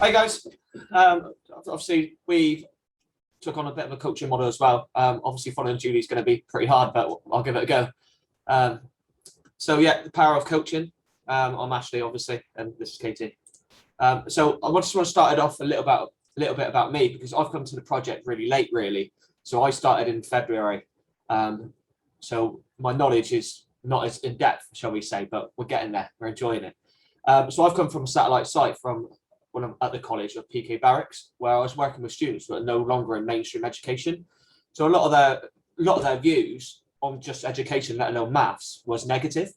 Hey guys, obviously we took on a bit of a coaching model as well. Obviously following Julie's going to be pretty hard, but I'll give it a go. Um, so yeah, the power of coaching. I'm Ashley, obviously, and this is Katie. So I just want to start it off a little bit about me because I've come to the project really late, really. So I started in February. So my knowledge is not as in depth, shall we say, but we're getting there. We're enjoying it. So I've come from a satellite site from when I'm at the college of PK Barracks, where I was working with students that are no longer in mainstream education. So a lot of their views on just education, let alone maths, was negative.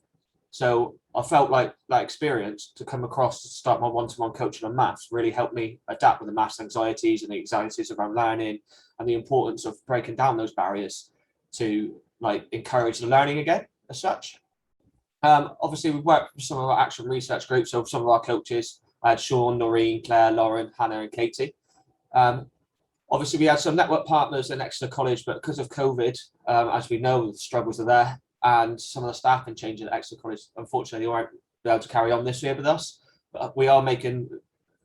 So I felt like that experience to come across to start my one-to-one coaching on maths really helped me adapt with the maths anxieties and the anxieties around learning and the importance of breaking down those barriers to like encourage the learning again as such. Obviously, we've worked with some of our action research groups, so some of our coaches. I had Sean, Noreen, Claire, Lauren, Hannah, and Katie. Um, Obviously, we had some network partners in Exeter College, but because of COVID, as we know, the struggles are there, and some of the staff and changing at Exeter College, unfortunately, they weren't able to carry on this year with us. But we are making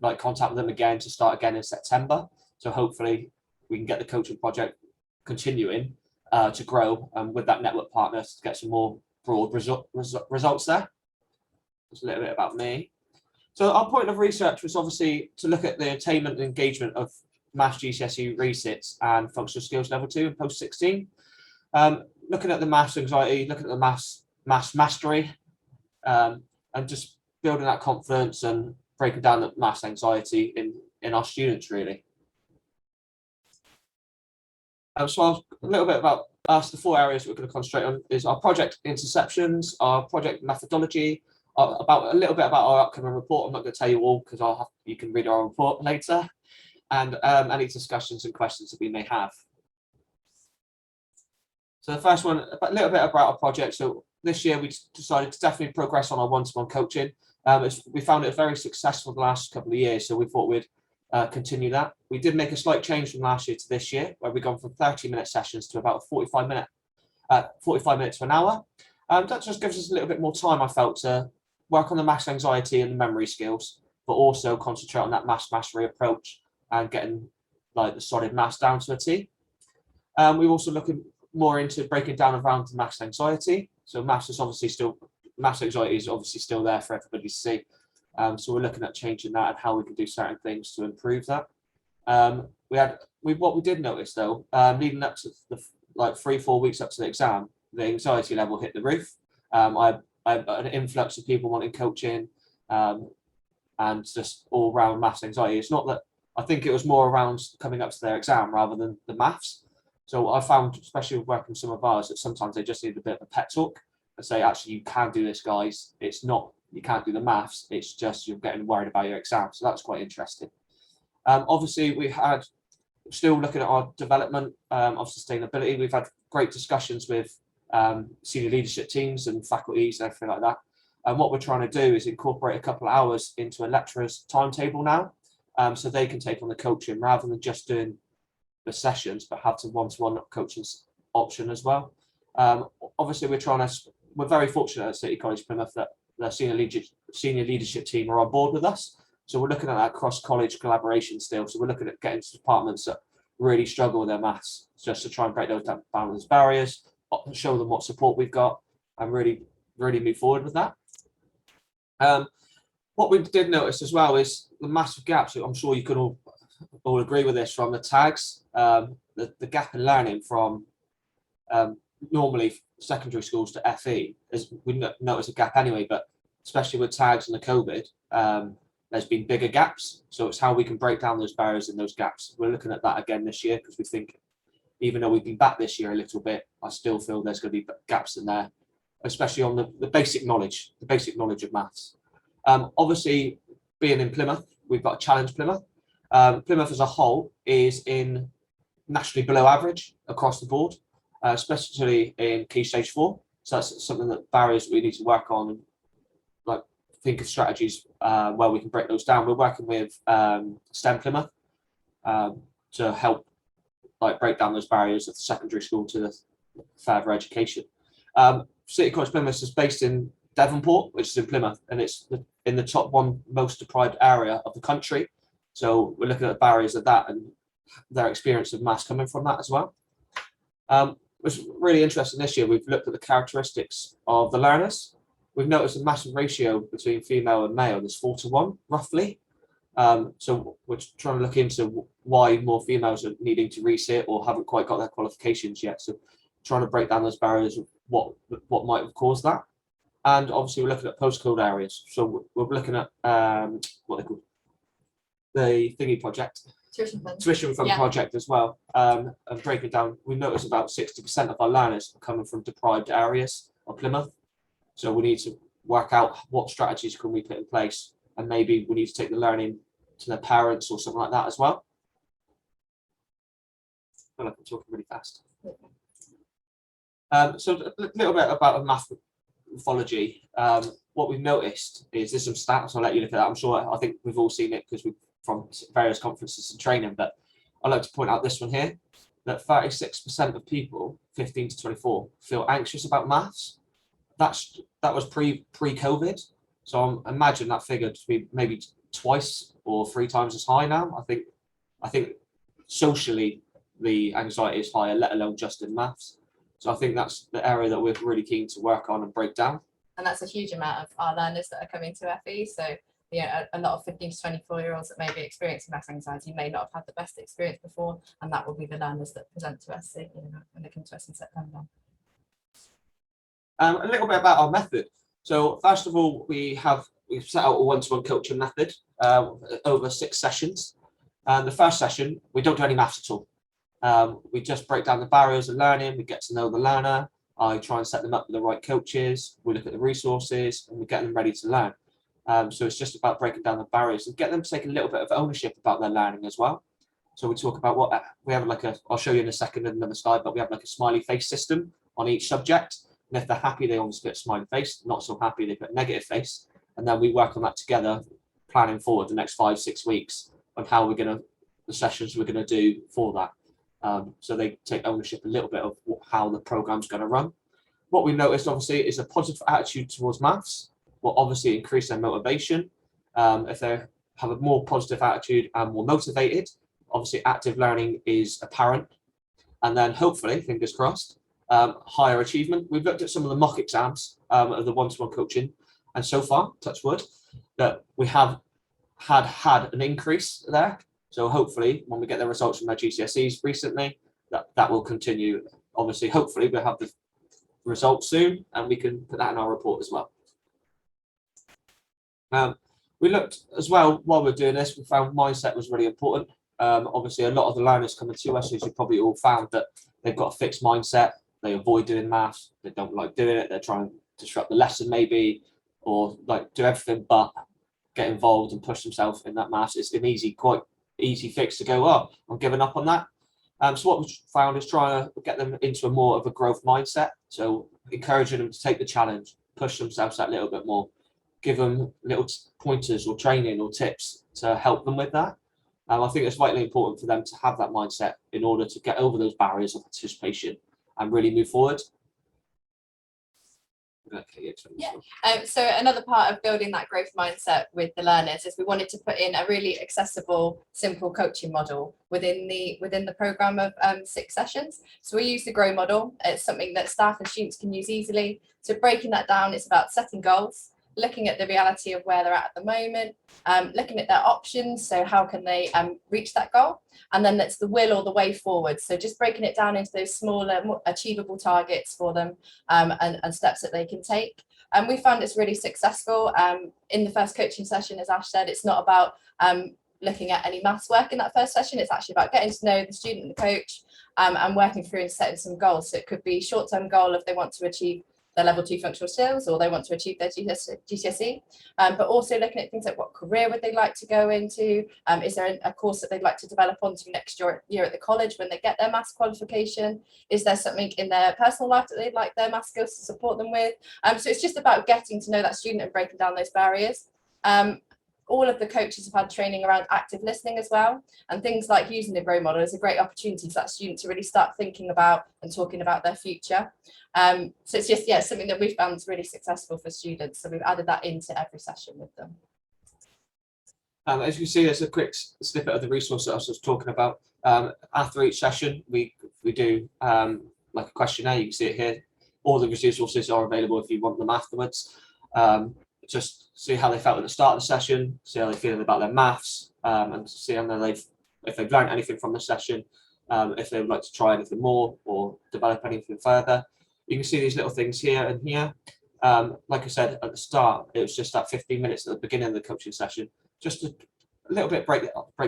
like contact with them again to start again in September. So hopefully, we can get the coaching project continuing to grow, with that network partner to get some more broad results there. Just a little bit about me. So our point of research was obviously to look at the attainment and engagement of Maths GCSE resits and functional skills level 2 and post 16. Looking at the maths anxiety, looking at the maths mastery, and just building that confidence and breaking down the maths anxiety in our students really. So a little bit about us, the 4 areas we're going to concentrate on is our project interceptions, our project methodology, about a little bit about our upcoming report. I'm not going to tell you all because you can read our report later, and any discussions and questions that we may have. So the first one, a little bit about our project. So this year we decided to definitely progress on our one-to-one coaching. We found it very successful the last couple of years, so we thought we'd continue that. We did make a slight change from last year to this year, where we've gone from 30-minute sessions to about 45 minutes to an hour. That just gives us a little bit more time, I felt, to work on the maths anxiety and the memory skills, but also concentrate on that maths mastery approach and getting like the solid maths down to a T. We're also looking more into breaking down around the maths anxiety. So maths anxiety is obviously still there for everybody to see. So we're looking at changing that and how we can do certain things to improve that. What we did notice though, leading up to the 3-4 weeks up to the exam, the anxiety level hit the roof. I had an influx of people wanting coaching, and just all round maths anxiety. It's not that, I think it was more around coming up to their exam rather than the maths. So I found, especially with working with some of ours, that sometimes they just need a bit of a pep talk and say, actually, you can do this, guys. It's not, you can't do the maths. It's just you're getting worried about your exam. So that's quite interesting. Obviously, we had, still looking at our development of sustainability. We've had great discussions with senior leadership teams and faculties and everything like that. And what we're trying to do is incorporate a couple of hours into a lecturer's timetable now, so they can take on the coaching rather than just doing the sessions, but have some one-to-one coaching option as well. Obviously, we're very fortunate at City College Plymouth that the senior leadership team are on board with us. So we're looking at that cross-college collaboration still. So we're looking at getting to departments that really struggle with their maths, just to try and break those down those barriers, show them what support we've got, and really move forward with that. What we did notice as well is the massive gaps. I'm sure you can all agree with this, from the tags, the gap in learning from normally secondary schools to FE, as we notice a gap anyway, but especially with tags and the COVID, there's been bigger gaps. So it's how we can break down those barriers and those gaps. We're looking at that again this year because we think, even though we've been back this year a little bit, I still feel there's going to be gaps in there, especially on the basic knowledge of maths. Obviously, being in Plymouth, we've got a challenge Plymouth. Plymouth as a whole is in nationally below average across the board, especially in Key Stage 4. So that's something that barriers we need to work on, like think of strategies where we can break those down. We're working with STEM Plymouth to help break down those barriers of the secondary school to the further education. City College Plymouth is based in Devonport, which is in Plymouth, and it's in the top 1 most deprived area of the country. So we're looking at the barriers of that and their experience of maths coming from that as well. What's really interesting this year, we've looked at the characteristics of the learners. We've noticed a massive ratio between female and male. There's 4-to-1 roughly. So we're trying to look into why more females are needing to resit or haven't quite got their qualifications yet. So trying to break down those barriers, what might have caused that. And obviously we're looking at postcode areas. So we're looking at what they call the thingy project. Tuition fund project as well, and breaking down, we noticed about 60% of our learners are coming from deprived areas of Plymouth. So we need to work out what strategies can we put in place, and maybe we need to take the learning to their parents or something like that as well. I feel like I'm talking really fast. So a little bit about a math morphology. What we've noticed is there's some stats. I'll let you look at that. I'm sure I think we've all seen it because we've from various conferences and training, but I'd like to point out this one here, that 36% of people 15 to 24 feel anxious about maths. That was pre-COVID. So I imagine that figure to be maybe twice or 3 times as high now. I think socially the anxiety is higher, let alone just in maths. So I think that's the area that we're really keen to work on and break down. And that's a huge amount of our learners that are coming to FE. So a lot of 15 to 24-year-olds that may be experiencing maths anxiety may not have had the best experience before, and that will be the learners that present to us, when they come to us in September. A little bit about our method. So first of all, we've set out a one-to-one coaching method over 6 sessions. And the first session, we don't do any maths at all. We just break down the barriers of learning. We get to know the learner. I try and set them up with the right coaches. We look at the resources and we get them ready to learn. So it's just about breaking down the barriers and get them to take a little bit of ownership about their learning as well. So we talk about what we have, I'll show you in a second in another slide, but we have like a smiley face system on each subject. And if they're happy, they obviously put a smiley face. Not so happy, they put a negative face. And then we work on that together, planning forward the next 5-6 weeks on how the sessions we're going to do for that. So they take ownership a little bit of how the program's going to run. What we noticed obviously is a positive attitude towards maths will obviously increase their motivation. If they have a more positive attitude and more motivated, obviously active learning is apparent. And then hopefully, fingers crossed, higher achievement. We've looked at some of the mock exams of the one-to-one coaching, and so far, touch wood, that we have had an increase there. So hopefully, when we get the results from their GCSEs recently, that will continue. Obviously, hopefully, we'll have the results soon, and we can put that in our report as well. We looked as well while we're doing this, we found mindset was really important. Obviously, a lot of the learners coming to us, as you probably all found, that they've got a fixed mindset. They avoid doing maths. They don't like doing it. They're trying to disrupt the lesson maybe, or like do everything but get involved and push themselves in that maths. It's an quite easy fix to go, oh, I'm giving up on that. So what we found is trying to get them into a more of a growth mindset. So encouraging them to take the challenge, push themselves that little bit more, give them little pointers or training or tips to help them with that. I think it's vitally important for them to have that mindset in order to get over those barriers of participation and really move forward. So another part of building that growth mindset with the learners is we wanted to put in a really accessible, simple coaching model within the program of 6 sessions. So we use the GROW model. It's something that staff and students can use easily. So breaking that down, it's about setting goals, looking at the reality of where they're at the moment, looking at their options, so how can they reach that goal, and then that's the will or the way forward. So just breaking it down into those smaller, more achievable targets for them, and steps that they can take. And we found it's really successful. In the first coaching session, as Ash said, it's not about looking at any maths work in that first session. It's actually about getting to know the student and the coach, and working through and setting some goals. So it could be short-term goal if they want to achieve their level 2 functional skills, or they want to achieve their GCSE, but also looking at things like what career would they like to go into, is there a course that they'd like to develop onto next year at the college when they get their maths qualification, is there something in their personal life that they'd like their maths skills to support them with. So it's just about getting to know that student and breaking down those barriers. All of the coaches have had training around active listening as well, and things like using the GROW model is a great opportunity for that student to really start thinking about and talking about their future. So it's just something that we've found really successful for students, so we've added that into every session with them. As you can see, there's a quick snippet of the resource that I was talking about. After each session, we do like a questionnaire. You can see it here. All the resources are available if you want them afterwards. Just see how they felt at the start of the session, see how they're feeling about their maths, and see how if they've learned anything from the session, if they would like to try anything more or develop anything further. You can see these little things here and here. Like I said at the start, it was just that 15 minutes at the beginning of the coaching session, just a little bit break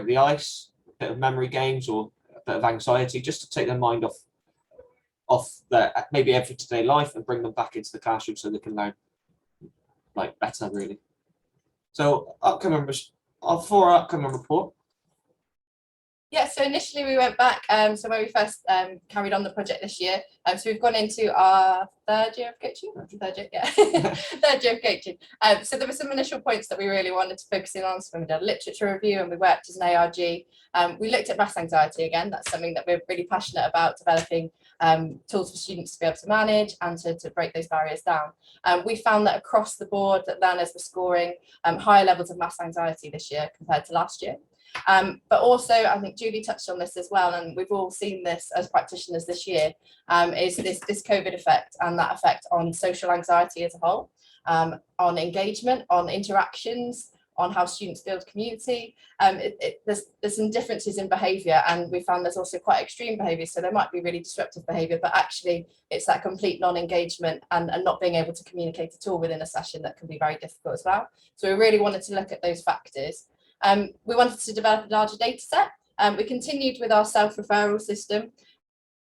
the ice, a bit of memory games or a bit of anxiety, just to take their mind off their maybe everyday life and bring them back into the classroom so they can learn like better, really. So for our upcoming report. Yeah, so initially we went back, so when we first carried on the project this year, so we've gone into our third year of coaching, third year, yeah, third year of coaching. So there were some initial points that we really wanted to focus in on. So when we did a literature review and we worked as an ARG, we looked at maths anxiety again. That's something that we're really passionate about, developing tools for students to be able to manage and to break those barriers down. We found that across the board that learners were scoring higher levels of maths anxiety this year compared to last year. But also, I think Julie touched on this as well, and we've all seen this as practitioners this year, is this COVID effect and that effect on social anxiety as a whole, on engagement, on interactions, on how students build community. There's some differences in behaviour, and we found there's also quite extreme behaviour, so there might be really disruptive behaviour, but actually it's that complete non-engagement and not being able to communicate at all within a session that can be very difficult as well. So we really wanted to look at those factors. We wanted to develop a larger data set. We continued with our self-referral system,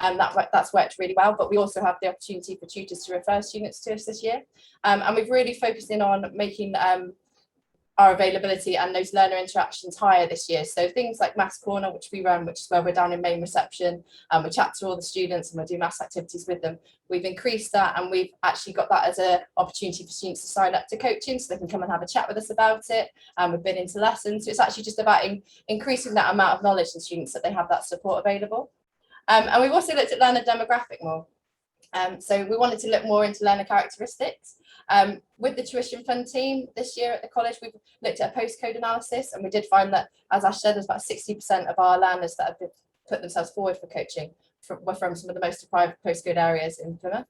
and that's worked really well, but we also have the opportunity for tutors to refer students to us this year. And we've really focused in on making our availability and those learner interactions higher this year. So things like Maths Corner, which we run, which is where we're down in main reception, and we chat to all the students and we do maths activities with them. We've increased that, and we've actually got that as an opportunity for students to sign up to coaching so they can come and have a chat with us about it. And we've been into lessons. So it's actually just about increasing that amount of knowledge in students that they have that support available. And we've also looked at learner demographic more. So we wanted to look more into learner characteristics. With the tuition fund team this year at the college, we've looked at a postcode analysis, and we did find that, as Ash said, there's about 60% of our learners that have put themselves forward for coaching were from some of the most deprived postcode areas in Plymouth.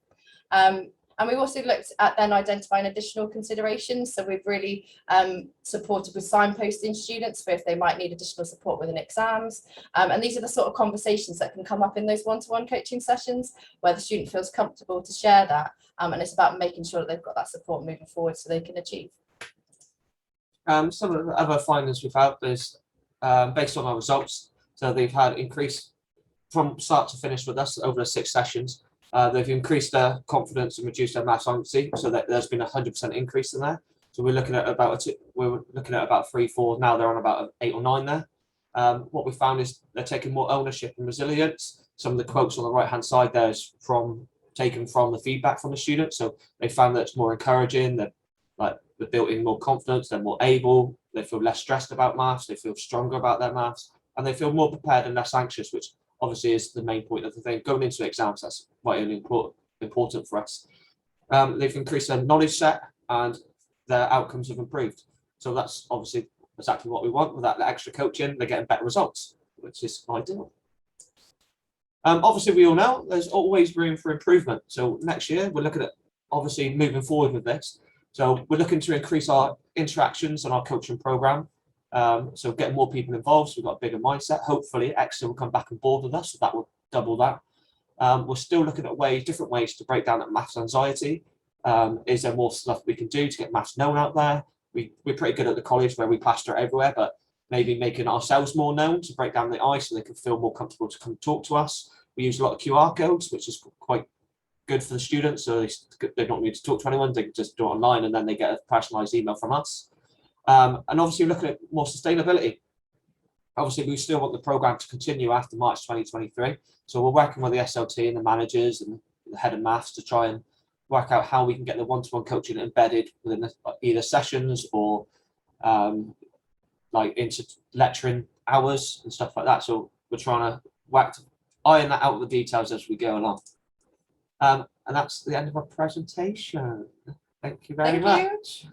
And we've also looked at then identifying additional considerations. So we've really supported with signposting students for if they might need additional support within exams. And these are the sort of conversations that can come up in those one-to-one coaching sessions where the student feels comfortable to share that. And it's about making sure that they've got that support moving forward so they can achieve. Some of the other findings we've had is based on our results. So they've had increase from start to finish with us over the 6 sessions. They've increased their confidence and reduced their maths anxiety, so that there's been a 100% increase in there. So we're looking at about 3, 4. Now they're on about 8 or 9 there. What we found is they're taking more ownership and resilience. Some of the quotes on the right hand side there is taken from the feedback from the students. So they found that it's more encouraging. They're building more confidence. They're more able. They feel less stressed about maths. They feel stronger about their maths, and they feel more prepared and less anxious, which obviously is the main point of the thing. Going into exams, that's quite important for us. They've increased their knowledge set and their outcomes have improved. So that's obviously exactly what we want. With that extra coaching, they're getting better results, which is ideal. Obviously, we all know there's always room for improvement. So next year, we're looking at obviously moving forward with this. So we're looking to increase our interactions on our coaching program. So getting more people involved, so we've got a bigger mindset. Hopefully Exeter will come back on board with us, so that will double that. We're still looking at different ways to break down that maths anxiety. Is there more stuff we can do to get maths known out there? We're pretty good at the college where we plaster it everywhere, but maybe making ourselves more known to break down the ice so they can feel more comfortable to come talk to us. We use a lot of QR codes, which is quite good for the students, so they don't need to talk to anyone, they can just do it online and then they get a personalised email from us. And obviously looking at more sustainability. Obviously, we still want the programme to continue after March 2023. So we're working with the SLT and the managers and the head of maths to try and work out how we can get the one-to-one coaching embedded within either sessions or like into lecturing hours and stuff like that. So we're trying to iron that out with the details as we go along. And that's the end of our presentation. Thank you very much.